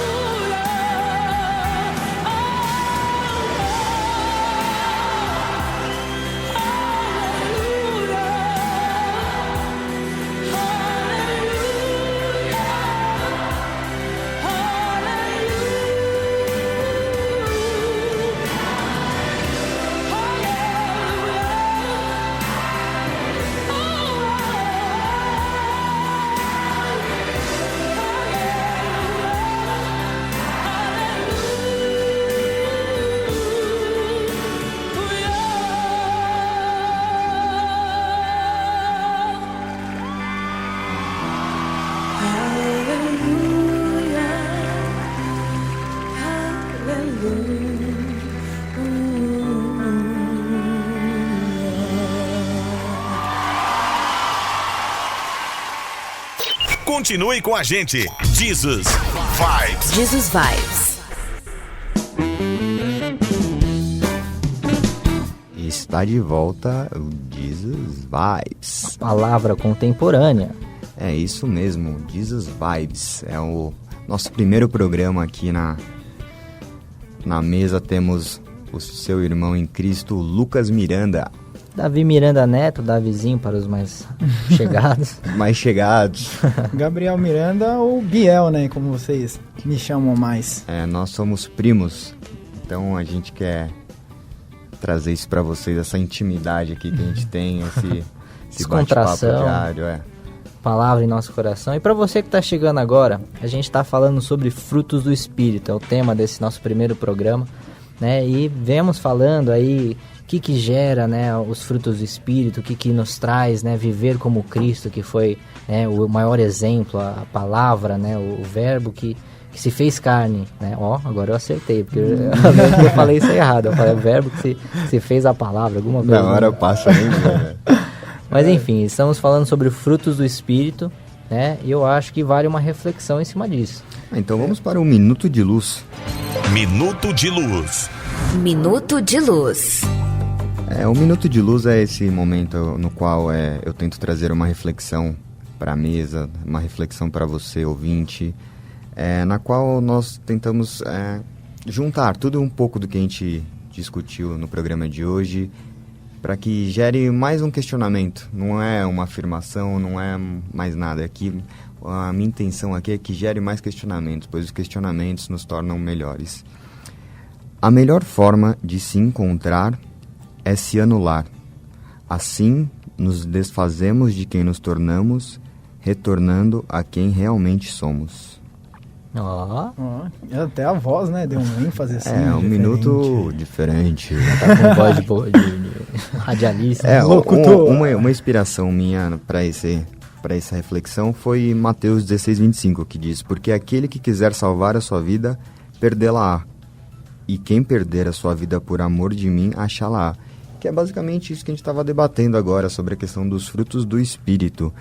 Continue com a gente. Jesus Vibes. Jesus Vibes. Está de volta o Jesus Vibes. Palavra contemporânea. É isso mesmo, Jesus Vibes. É o nosso primeiro programa aqui na mesa. Temos o seu irmão em Cristo, Lucas Miranda. Davi Miranda Neto, Davizinho para os mais chegados. Mais chegados. Gabriel Miranda ou Biel, né? Como vocês me chamam mais. Nós somos primos. Então a gente quer trazer isso pra vocês, essa intimidade aqui que a gente tem, esse Descontração. bate-papo diário. Palavra em nosso coração. E para você que está chegando agora, a gente está falando sobre frutos do Espírito, é o tema desse nosso primeiro programa, né? E vemos falando aí que gera, né, os frutos do Espírito, o que nos traz, né, viver como Cristo, que foi, né, o maior exemplo, a palavra, né, o verbo que se fez carne, né? Agora eu acertei, porque eu falei isso errado, eu falei o verbo que se fez a palavra, alguma coisa. Na hora eu passo ainda. Mas enfim, estamos falando sobre frutos do Espírito, né? E eu acho que vale uma reflexão em cima disso. Então vamos para um Minuto de Luz. Minuto de Luz. Minuto de Luz. O Minuto de Luz é esse momento no qual eu tento trazer uma reflexão para a mesa, uma reflexão para você, ouvinte, na qual nós tentamos juntar tudo um pouco do que a gente discutiu no programa de hoje, para que gere mais um questionamento. Não é uma afirmação, não é mais nada. Aqui, a minha intenção aqui é que gere mais questionamentos, pois os questionamentos nos tornam melhores. A melhor forma de se encontrar é se anular. Assim, nos desfazemos de quem nos tornamos, retornando a quem realmente somos. Até a voz, né? Deu um ênfase assim. Um minuto diferente. Tá com voz de radialista. Locutor. Uma inspiração minha para essa reflexão foi Mateus 16:25, que diz: porque aquele que quiser salvar a sua vida, perdê-la-á. E quem perder a sua vida por amor de mim, achá-la-á. Que é basicamente isso que a gente estava debatendo agora, sobre a questão dos frutos do Espírito.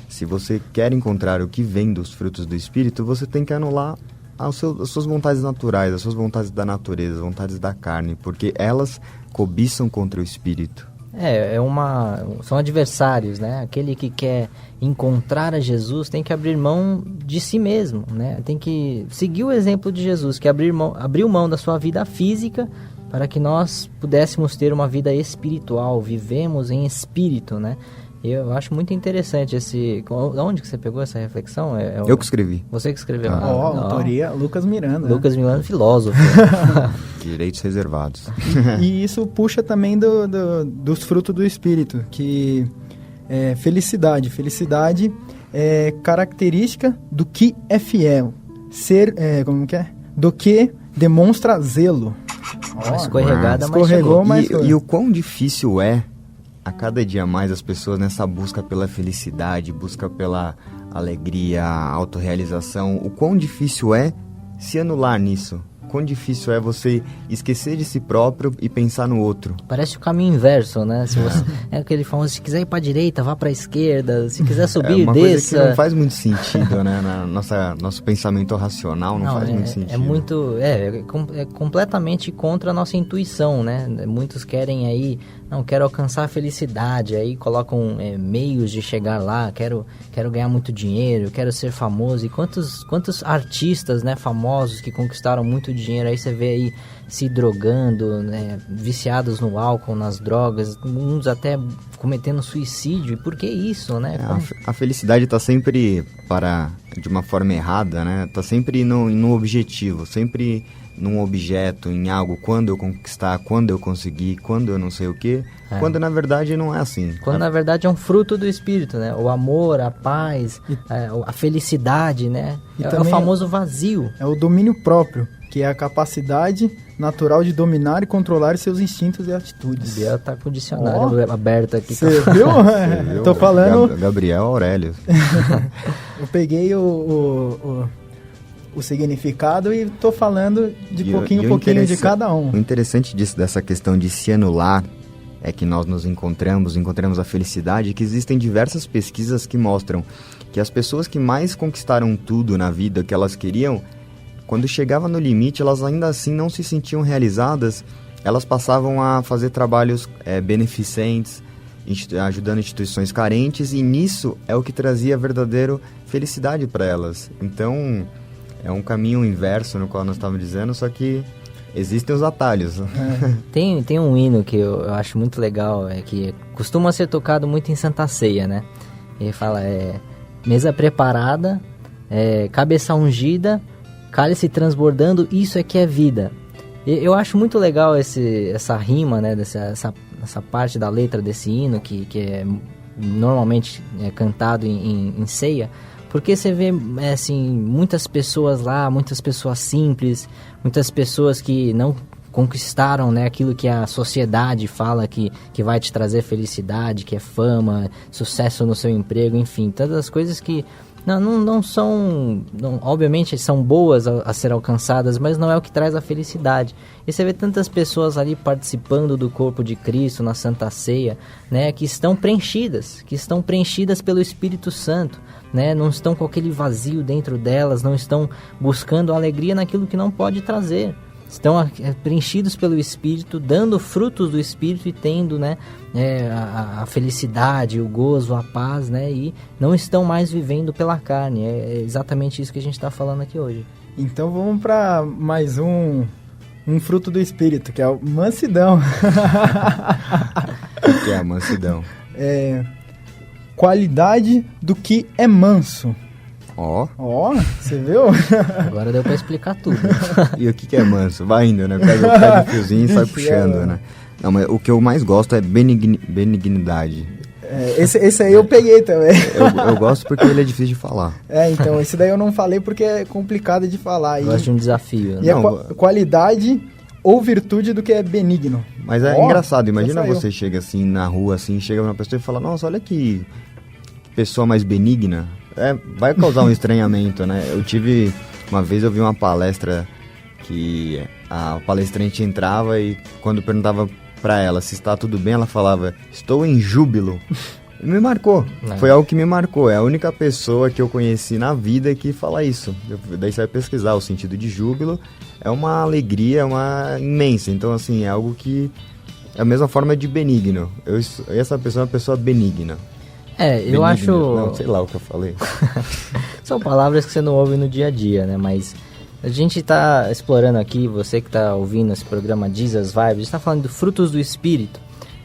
Se você quer encontrar o que vem dos frutos do Espírito, você tem que anular as suas vontades naturais, as suas vontades da natureza, as vontades da carne, porque elas cobiçam contra o Espírito. São adversários, né? Aquele que quer encontrar a Jesus tem que abrir mão de si mesmo, né? Tem que seguir o exemplo de Jesus, que abriu mão da sua vida física para que nós pudéssemos ter uma vida espiritual, vivemos em espírito, né? Eu acho muito interessante esse... Onde que você pegou essa reflexão? Eu que escrevi. Você que escreveu. Autoria Lucas Miranda. Lucas Miranda, filósofo. Direitos reservados. E isso puxa também dos frutos do Espírito, que é felicidade. Felicidade é característica do que é fiel. Do que demonstra zelo. Escorregada, mas escorregou, chegou. E o quão difícil é a cada dia mais as pessoas nessa busca pela felicidade, busca pela alegria, autorrealização, o quão difícil é se anular nisso. Quão difícil é você esquecer de si próprio e pensar no outro. Parece o caminho inverso, né? Se você, aquele famoso, se quiser ir pra direita, vá pra esquerda. Se quiser subir, uma desça. Coisa que não faz muito sentido, né? Nosso pensamento racional não faz muito sentido. É completamente contra a nossa intuição, né? Muitos querem aí, quero alcançar a felicidade, aí colocam meios de chegar lá, quero ganhar muito dinheiro, quero ser famoso. E quantos artistas, né, famosos que conquistaram muito dinheiro, aí você vê aí se drogando, né, viciados no álcool, nas drogas, uns até cometendo suicídio. E por que isso, né? A felicidade está sempre de uma forma errada, né? Está sempre no objetivo, sempre num objeto, em algo, quando eu conquistar, quando eu conseguir, quando eu não sei o quê, quando na verdade não é assim. Quando na verdade é um fruto do Espírito, né? O amor, a paz, a felicidade, né? É o famoso vazio. É o domínio próprio, que é a capacidade natural de dominar e controlar seus instintos e atitudes. O Biel tá com o dicionário aberto aqui. Você viu? Tô falando... Gabriel Aurélio. Eu peguei o significado e tô falando de pouquinho de cada um. O interessante dessa questão de se anular é que nós nos encontramos a felicidade, que existem diversas pesquisas que mostram que as pessoas que mais conquistaram tudo na vida que elas queriam, quando chegava no limite, elas ainda assim não se sentiam realizadas, elas passavam a fazer trabalhos beneficentes, ajudando instituições carentes, e nisso é o que trazia verdadeira felicidade para elas. Então, é um caminho inverso no qual nós estávamos dizendo, só que existem os atalhos. Tem um hino que eu acho muito legal, que costuma ser tocado muito em Santa Ceia, né? Ele fala, mesa preparada, cabeça ungida, cálice transbordando, isso é que é vida. Eu acho muito legal essa rima, né? Essa parte da letra desse hino, que normalmente é cantado em ceia, porque você vê, assim, muitas pessoas lá, muitas pessoas simples, muitas pessoas que não conquistaram, né, aquilo que a sociedade fala que vai te trazer felicidade, que é fama, sucesso no seu emprego, enfim, tantas as coisas que não são, obviamente são boas a ser alcançadas, mas não é o que traz a felicidade. E você vê tantas pessoas ali participando do corpo de Cristo na Santa Ceia, né, que estão preenchidas pelo Espírito Santo, né, não estão com aquele vazio dentro delas, não estão buscando alegria naquilo que não pode trazer. Estão preenchidos pelo Espírito, dando frutos do Espírito e tendo, né, a felicidade, o gozo, a paz, né, e não estão mais vivendo pela carne. É exatamente isso que a gente está falando aqui hoje. Então vamos para mais um fruto do Espírito, que é a mansidão. O que é a mansidão? Qualidade do que é manso. Ó, você viu? Agora deu para explicar tudo. E o que é manso? Vai indo, né? Pega o fiozinho e sai puxando, né? Não, mas o que eu mais gosto é benignidade. Esse aí eu peguei também. Eu gosto porque ele é difícil de falar. Então, esse daí eu não falei porque é complicado de falar. Eu gosto de um desafio. E qualidade ou virtude do que é benigno. Mas é engraçado, imagina você chega assim na rua, assim, chega uma pessoa e fala, nossa, olha que pessoa mais benigna. Vai causar um estranhamento, né? Uma vez eu vi uma palestra que a palestrante entrava e quando perguntava pra ela se está tudo bem, ela falava, estou em júbilo. E me marcou, foi algo que me marcou. É a única pessoa que eu conheci na vida que fala isso. Daí você vai pesquisar o sentido de júbilo, é uma alegria, é uma imensa. Então, assim, é algo que é a mesma forma de benigno. Essa pessoa é uma pessoa benigna. Eu benigno, acho... Não, sei lá o que eu falei. São palavras que você não ouve no dia a dia, né? Mas a gente está explorando aqui, você que está ouvindo esse programa Jesus Vibes, a gente está falando de frutos do Espírito.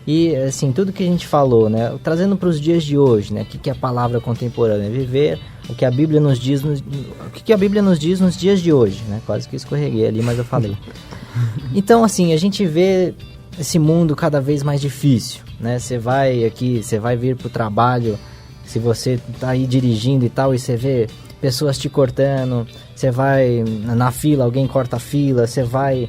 E, assim, tudo que a gente falou, né? Trazendo para os dias de hoje, né? O que é a palavra contemporânea? Viver o que a Bíblia nos diz o que a Bíblia nos diz nos dias de hoje, né? Quase que escorreguei ali, mas eu falei. Então, assim, a gente vê esse mundo cada vez mais difícil, né? Você vai vir pro trabalho, se você tá aí dirigindo e tal, e você vê pessoas te cortando, você vai na fila, alguém corta a fila, você vai,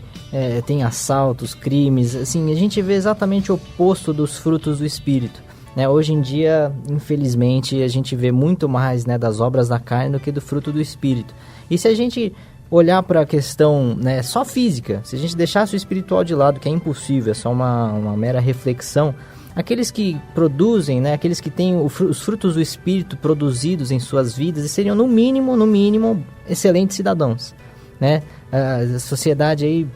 tem assaltos, crimes, assim, a gente vê exatamente o oposto dos frutos do Espírito, né? Hoje em dia, infelizmente, a gente vê muito mais, né, das obras da carne do que do fruto do Espírito. E se a gente olhar para a questão, né, só física, se a gente deixasse o espiritual de lado, que é impossível, é só uma mera reflexão, aqueles que produzem, né, aqueles que têm os frutos do Espírito produzidos em suas vidas, seriam no mínimo, excelentes cidadãos, né? A sociedade aí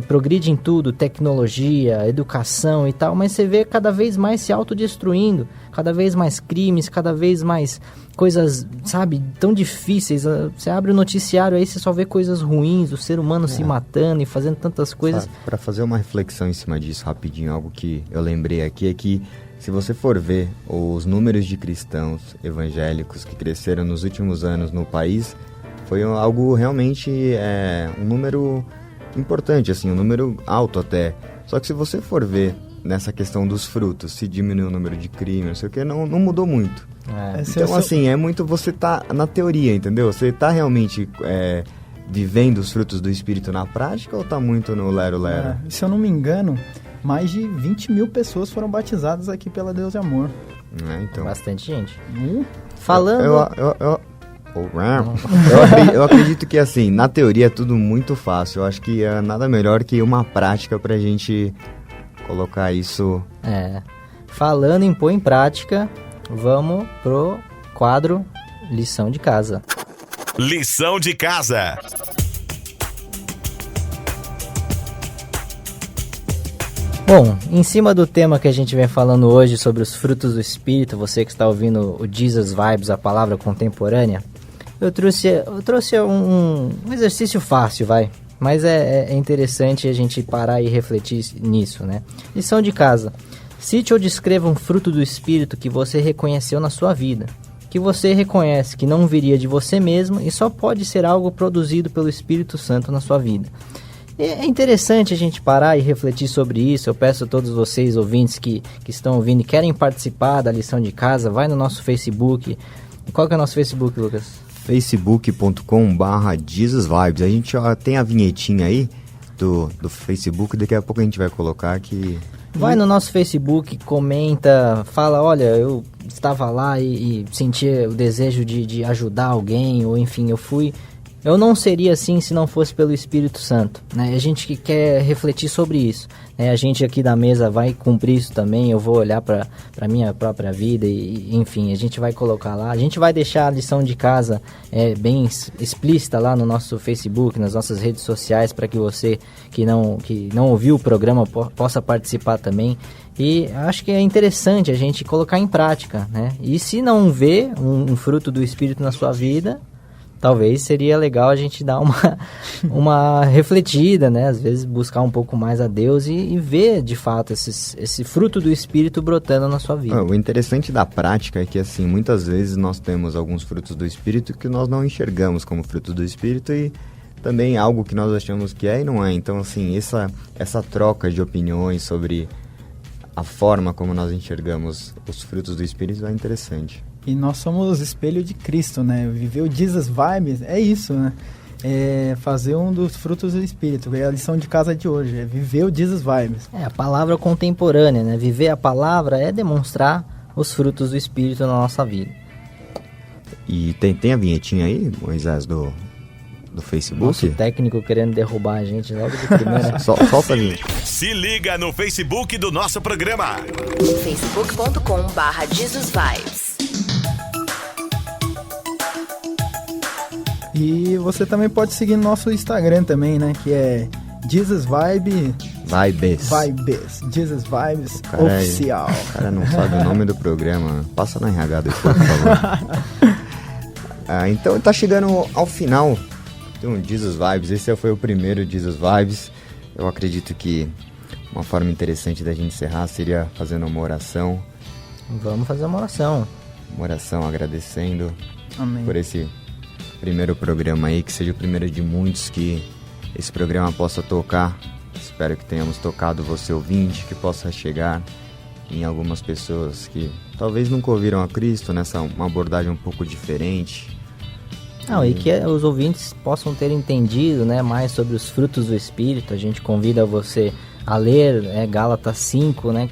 progride em tudo, tecnologia, educação e tal, mas você vê cada vez mais se autodestruindo, cada vez mais crimes, cada vez mais coisas, sabe, tão difíceis. Você abre o noticiário aí, você só vê coisas ruins, o ser humano se matando e fazendo tantas coisas. Para fazer uma reflexão em cima disso rapidinho, algo que eu lembrei aqui é que se você for ver os números de cristãos evangélicos que cresceram nos últimos anos no país, foi algo realmente, um número importante, assim, um número alto até. Só que se você for ver nessa questão dos frutos, se diminuiu o número de crimes, não sei o que, não mudou muito. Então, assim, é muito você tá na teoria, entendeu? Você tá realmente vivendo os frutos do Espírito na prática ou tá muito no lero-lero? Se eu não me engano, mais de 20 mil pessoas foram batizadas aqui pela Deus de Amor. Então. Bastante gente. Falando... Eu acredito que, assim, na teoria é tudo muito fácil. Eu acho que é nada melhor que uma prática pra gente colocar isso... Falando em pôr em prática, vamos pro quadro Lição de Casa. Lição de Casa. Bom, em cima do tema que a gente vem falando hoje sobre os frutos do Espírito, você que está ouvindo o Jesus Vibes, a palavra contemporânea, eu trouxe um exercício fácil, mas é interessante a gente parar e refletir nisso, né? Lição de casa. Cite ou descreva um fruto do Espírito que você reconheceu na sua vida, que você reconhece que não viria de você mesmo e só pode ser algo produzido pelo Espírito Santo na sua vida. É interessante a gente parar e refletir sobre isso. Eu peço a todos vocês, ouvintes que estão ouvindo e querem participar da lição de casa, vai no nosso Facebook. Qual que é o nosso Facebook, Lucas? facebook.com/JesusVibes. A gente já tem a vinhetinha aí. do Facebook, daqui a pouco a gente vai colocar que... Vai no nosso Facebook, comenta, fala, olha, eu estava lá e senti o desejo de ajudar alguém, ou enfim, eu não seria assim se não fosse pelo Espírito Santo, né? A gente que quer refletir sobre isso, né? A gente aqui da mesa vai cumprir isso também, eu vou olhar para a minha própria vida e enfim, a gente vai colocar lá, a gente vai deixar a lição de casa bem explícita lá no nosso Facebook, nas nossas redes sociais, para que você que não ouviu o programa possa participar também. E acho que é interessante a gente colocar em prática, né? E se não vê um fruto do Espírito na sua vida, talvez seria legal a gente dar uma refletida, né? Às vezes buscar um pouco mais a Deus e ver, de fato, esse fruto do Espírito brotando na sua vida. O interessante da prática é que, assim, muitas vezes nós temos alguns frutos do Espírito que nós não enxergamos como frutos do Espírito e também algo que nós achamos que é e não é. Então, assim, essa troca de opiniões sobre a forma como nós enxergamos os frutos do Espírito é interessante. E nós somos espelho de Cristo, né? Viver o Jesus Vibes é isso, né? É fazer um dos frutos do Espírito. É a lição de casa de hoje, é viver o Jesus Vibes. É a palavra contemporânea, né? Viver a palavra é demonstrar os frutos do Espírito na nossa vida. E tem a vinhetinha aí, Moisés, do Facebook? Nosso técnico querendo derrubar a gente logo de primeira. Solta a vinheta. Se liga no Facebook do nosso programa. facebook.com/JesusVibes. E você também pode seguir no nosso Instagram também, né? Que é Jesus Vibes. Jesus Vibes Oficial. O cara não sabe o nome do programa. Passa no RH depois, por favor. Então tá chegando ao final de um Jesus Vibes. Esse foi o primeiro Jesus Vibes. Eu acredito que uma forma interessante da gente encerrar seria fazendo uma oração. Vamos fazer uma oração. Uma oração agradecendo Amém. Por esse primeiro programa aí, que seja o primeiro de muitos, que esse programa possa tocar. Espero que tenhamos tocado você ouvinte, que possa chegar em algumas pessoas que talvez nunca ouviram a Cristo, nessa uma abordagem um pouco diferente. E que os ouvintes possam ter entendido, né, mais sobre os frutos do Espírito. A gente convida você a ler Gálatas 5, né,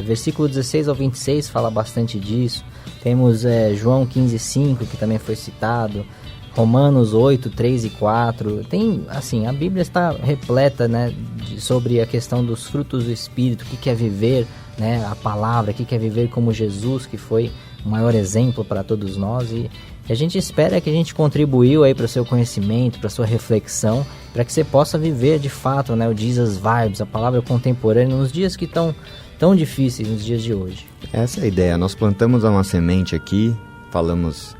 versículo 16 ao 26 fala bastante disso. Temos João 15:5, que também foi citado, Romanos 8, 3 e 4. Tem, assim, a Bíblia está repleta, né, sobre a questão dos frutos do Espírito, o que é viver, né, a palavra, o que é viver como Jesus, que foi o maior exemplo para todos nós. E a gente espera que a gente contribuiu aí para o seu conhecimento, para a sua reflexão, para que você possa viver de fato, né, o Jesus Vibes, a palavra contemporânea, nos dias que estão tão difíceis, nos dias de hoje. Essa é a ideia. Nós plantamos uma semente aqui, falamos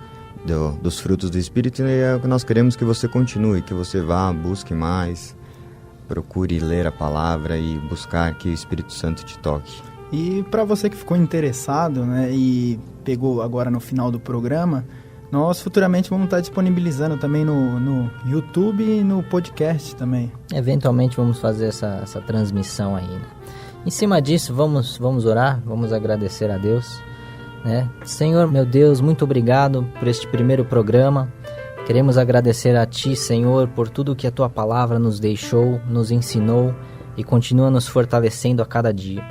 dos frutos do Espírito, e nós queremos que você continue, que você vá, busque mais, procure ler a palavra e buscar que o Espírito Santo te toque. E para você que ficou interessado, né, e pegou agora no final do programa, nós futuramente vamos estar disponibilizando também no YouTube e no podcast também. Eventualmente vamos fazer essa transmissão aí, né? Em cima disso, vamos orar, vamos agradecer a Deus, né? Senhor, meu Deus, muito obrigado por este primeiro programa. Queremos agradecer a Ti, Senhor, por tudo que a Tua palavra nos deixou, nos ensinou e continua nos fortalecendo a cada dia.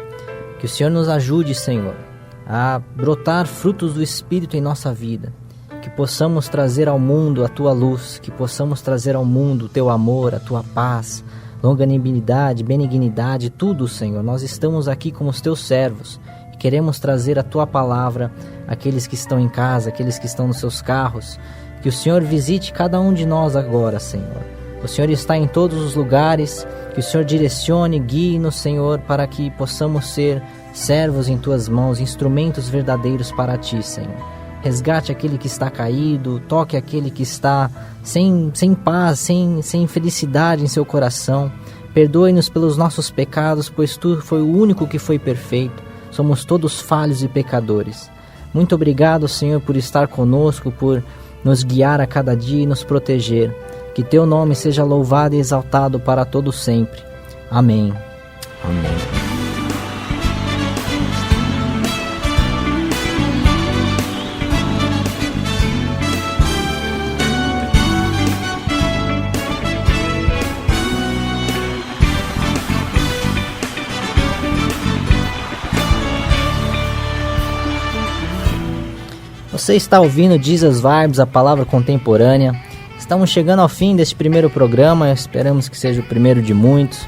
Que o Senhor nos ajude, Senhor, a brotar frutos do Espírito em nossa vida. Que possamos trazer ao mundo a Tua luz, que possamos trazer ao mundo o Teu amor, a Tua paz, longanimidade, benignidade, tudo, Senhor. Nós estamos aqui como os Teus servos e queremos trazer a Tua palavra àqueles que estão em casa, àqueles que estão nos seus carros. Que o Senhor visite cada um de nós agora, Senhor. O Senhor está em todos os lugares, que o Senhor direcione, guie-nos, Senhor, para que possamos ser servos em Tuas mãos, instrumentos verdadeiros para Ti, Senhor. Resgate aquele que está caído, toque aquele que está sem paz, sem felicidade em seu coração. Perdoe-nos pelos nossos pecados, pois Tu foi o único que foi perfeito. Somos todos falhos e pecadores. Muito obrigado, Senhor, por estar conosco, por nos guiar a cada dia e nos proteger. Que Teu nome seja louvado e exaltado para todo sempre. Amém. Amém. Você está ouvindo Jesus Vibes, a palavra contemporânea. Estamos chegando ao fim deste primeiro programa, esperamos que seja o primeiro de muitos.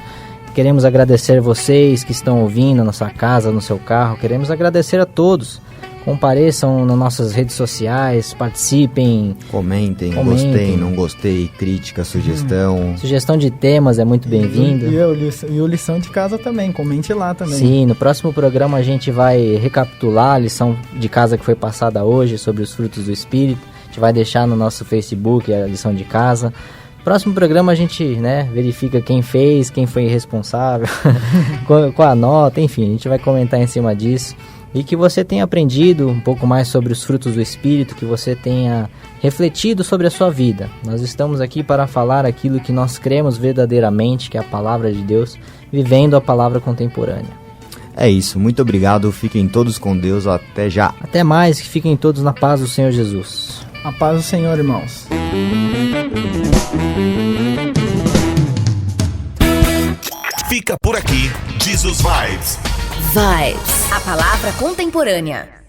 Queremos agradecer vocês que estão ouvindo na sua casa, no seu carro. Queremos agradecer a todos. Compareçam nas nossas redes sociais, participem. Comentem, gostei, não gostei, crítica, sugestão. Sugestão de temas é muito bem-vindo. E o lição de casa também, comente lá também. Sim, no próximo programa a gente vai recapitular a lição de casa que foi passada hoje sobre os frutos do Espírito. A gente vai deixar no nosso Facebook a lição de casa. Próximo programa a gente, verifica quem fez, quem foi responsável, qual a nota, enfim, a gente vai comentar em cima disso. E que você tenha aprendido um pouco mais sobre os frutos do Espírito, que você tenha refletido sobre a sua vida. Nós estamos aqui para falar aquilo que nós cremos verdadeiramente, que é a palavra de Deus, vivendo a palavra contemporânea. É isso, muito obrigado, fiquem todos com Deus, até já. Até mais, que fiquem todos na paz do Senhor Jesus. A paz do Senhor, irmãos. Fica por aqui, Jesus Vibes. Vibes, a palavra contemporânea.